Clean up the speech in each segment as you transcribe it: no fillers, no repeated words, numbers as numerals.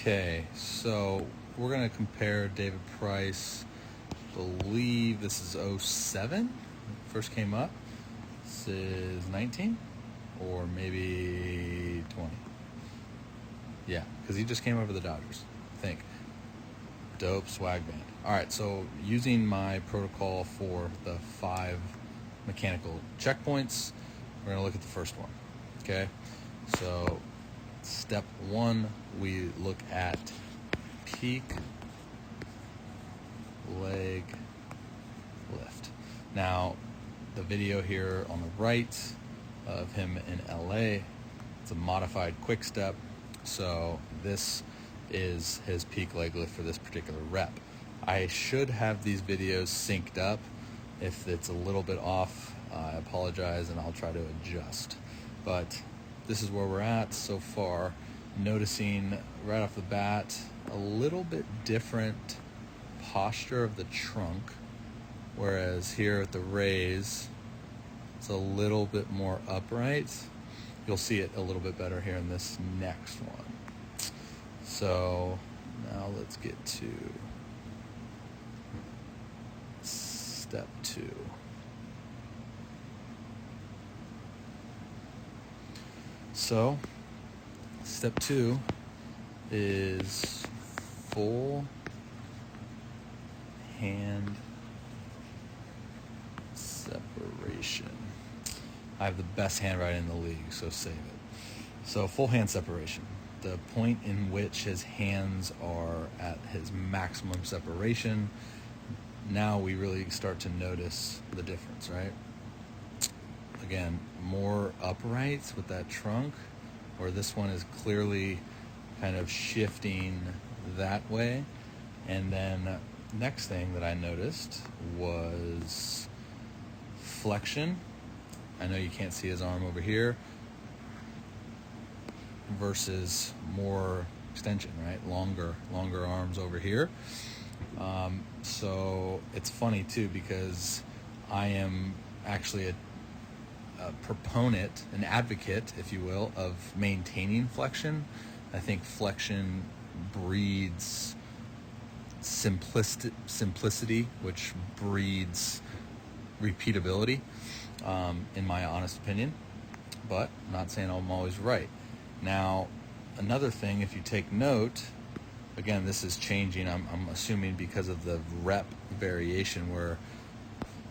Okay, so we're going to compare David Price. Believe this is 07, first came up. This is 19 or maybe 20. Yeah, because he just came over the Dodgers, I think. Dope swag band. All right, so using my protocol for the 5 mechanical checkpoints, we're going to look at the first one. Okay, so step 1, we look at peak leg lift. Now, the video here on the right of him in LA, it's a modified quick step. So this is his peak leg lift for this particular rep. I should have these videos synced up. If it's a little bit off, I apologize and I'll try to adjust. But this is where we're at so far. Noticing right off the bat a little bit different posture of the trunk, whereas here at the raise it's a little bit more upright. You'll see it a little bit better here in this next one. So now let's get to step 2. So step 2 is full hand separation. I have the best handwriting in the league, so save it. So full hand separation, the point in which his hands are at his maximum separation. Now we really start to notice the difference, right? Again, more upright with that trunk, where this one is clearly kind of shifting that way. And then next thing that I noticed was flexion. I know you can't see his arm over here versus more extension, right? Longer arms over here. So it's funny too, because I am actually a proponent, an advocate, if you will, of maintaining flexion. I think flexion breeds simplicity, which breeds repeatability, in my honest opinion. But I'm not saying I'm always right. Now, another thing, if you take note, again, this is changing, I'm assuming because of the rep variation, where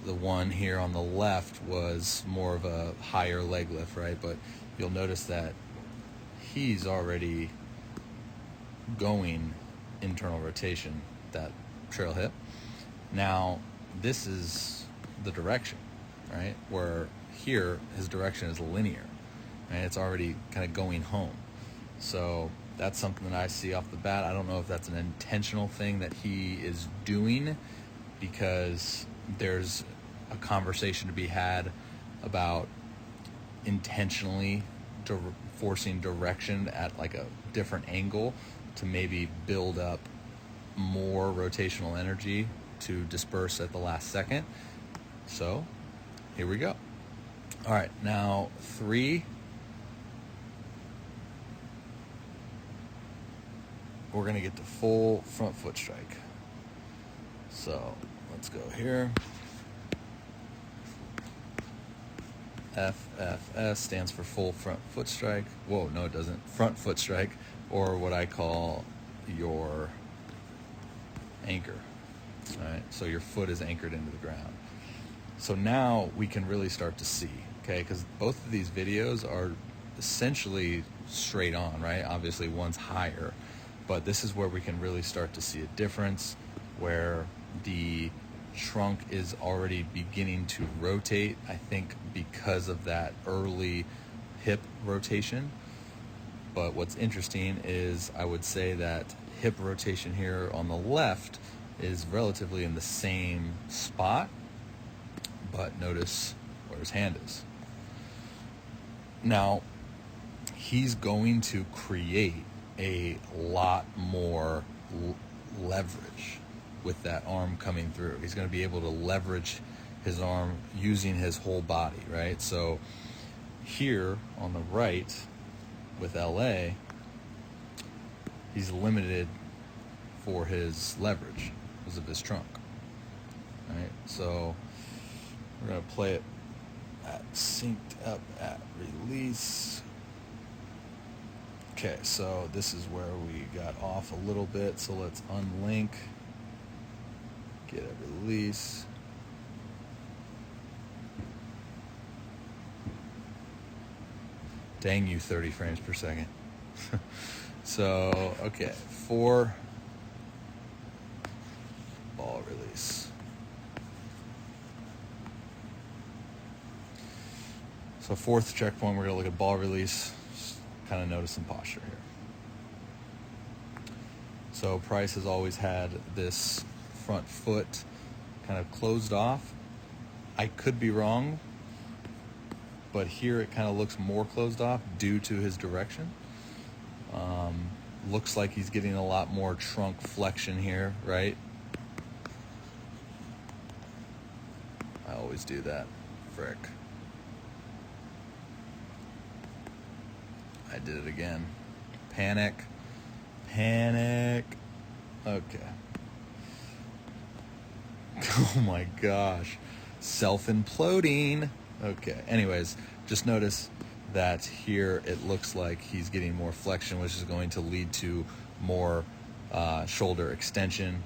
the one here on the left was more of a higher leg lift, right? But you'll notice that he's already going internal rotation, that trail hip. Now, this is the direction, right? Where here, his direction is linear, right? It's already kind of going home. So that's something that I see off the bat. I don't know if that's an intentional thing that he is doing, because there's a conversation to be had about intentionally forcing direction at like a different angle to maybe build up more rotational energy to disperse at the last second. So here we go. All right, now 3. We're going to get to full front foot strike. So let's go here. FFS stands for full front foot strike. Whoa, no it doesn't. Front foot strike, or what I call your anchor. All right, so your foot is anchored into the ground. So now we can really start to see, okay, because both of these videos are essentially straight on, right? Obviously one's higher, but this is where we can really start to see a difference, where the trunk is already beginning to rotate, I think because of that early hip rotation. But what's interesting is I would say that hip rotation here on the left is relatively in the same spot, but notice where his hand is. Now, he's going to create a lot more leverage with that arm coming through. He's going to be able to leverage his arm using his whole body, right? So here on the right with LA, he's limited for his leverage because of his trunk. Right, so we're going to play it at synced up at release. Okay, so this is where we got off a little bit, so let's unlink, get a release. Dang you, 30 frames per second. So, okay, 4 ball release. So 4th checkpoint, we're going to look at ball release, just kind of notice some posture here. So Price has always had this front foot kind of closed off. I could be wrong, but here it kind of looks more closed off due to his direction. Looks like he's getting a lot more trunk flexion here, right? I always do that. Frick. I did it again. Panic. Panic. Okay. Oh my gosh. Self-imploding. Okay. Anyways, just notice that here it looks like he's getting more flexion, which is going to lead to more shoulder extension.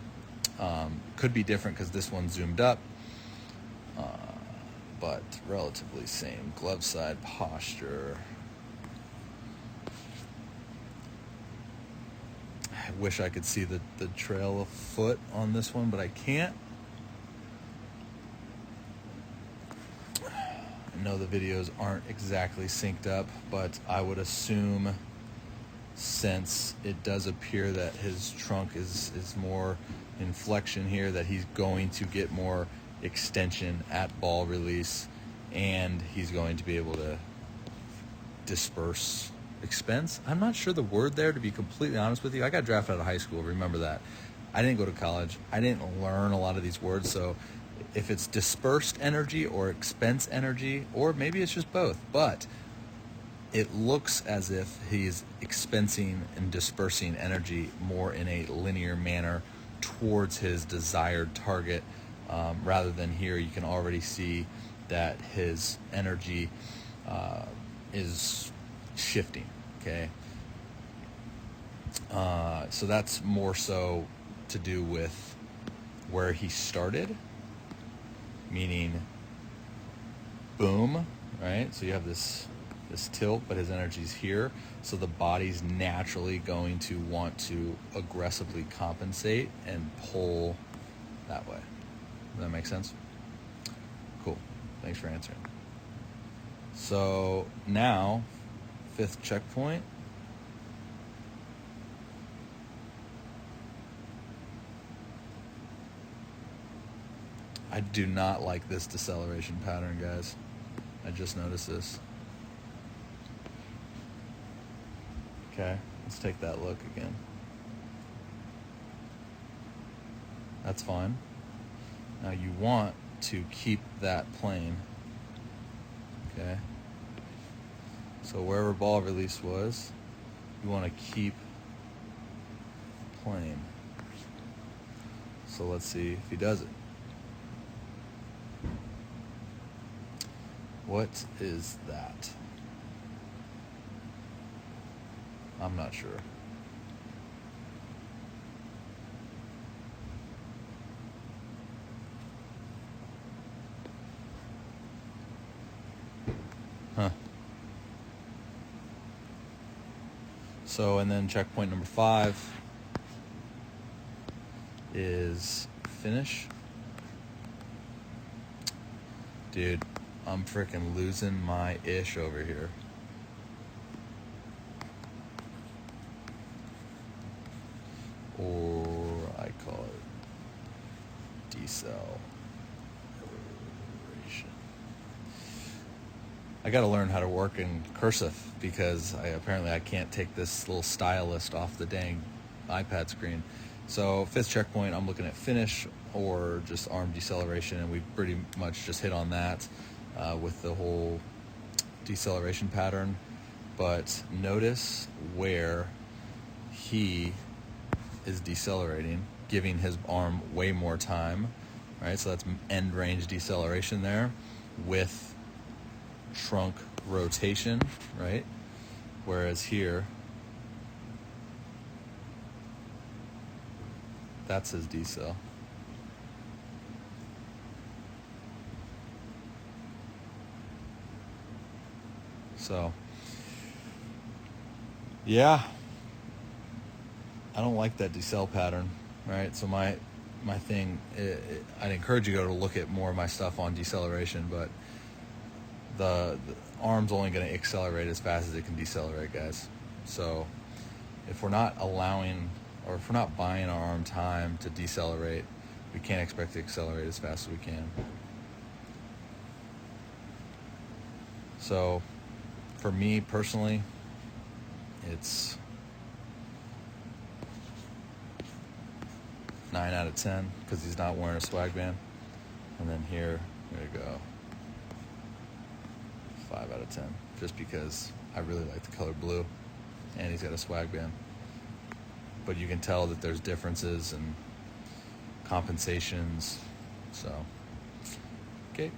Could be different because this one zoomed up, but relatively same. Glove side posture. I wish I could see the trail of foot on this one, but I can't. I know the videos aren't exactly synced up, but I would assume, since it does appear that his trunk is more in flexion here, that he's going to get more extension at ball release, and he's going to be able to disperse expense. I'm not sure the word there, to be completely honest with you. I got drafted out of high school, remember that. I didn't go to college. I didn't learn a lot of these words, so if it's dispersed energy or expense energy, or maybe it's just both, but it looks as if he's expensing and dispersing energy more in a linear manner towards his desired target, rather than here you can already see that his energy is shifting, okay? So that's more so to do with where he started, meaning boom, right? So you have this tilt, but his energy's here, so the body's naturally going to want to aggressively compensate and pull that way. Does that make sense? Cool. Thanks for answering. So now, 5th checkpoint. I do not like this deceleration pattern, guys. I just noticed this. Okay, let's take that look again. That's fine. Now you want to keep that plane. Okay. So wherever ball release was, you want to keep plane. So let's see if he does it. What is that? I'm not sure. Huh. So, and then checkpoint number 5 is finish. Dude, I'm freaking losing my ish over here. Or I call it deceleration. I got to learn how to work in cursive because apparently I can't take this little stylist off the dang iPad screen. So 5th checkpoint, I'm looking at finish or just arm deceleration, and we pretty much just hit on that with the whole deceleration pattern. But notice where he is decelerating, giving his arm way more time, right? So that's end range deceleration there with trunk rotation, right? Whereas here, that's his decel. So, yeah, I don't like that decel pattern, right? So my thing, I'd encourage you to go to look at more of my stuff on deceleration, but the arm's only going to accelerate as fast as it can decelerate, guys. So if we're not allowing, or if we're not buying our arm time to decelerate, we can't expect to accelerate as fast as we can. So for me personally, it's 9 out of 10 because he's not wearing a swag band. And then here we go, 5 out of 10, just because I really like the color blue and he's got a swag band. But you can tell that there's differences and compensations. So, okay.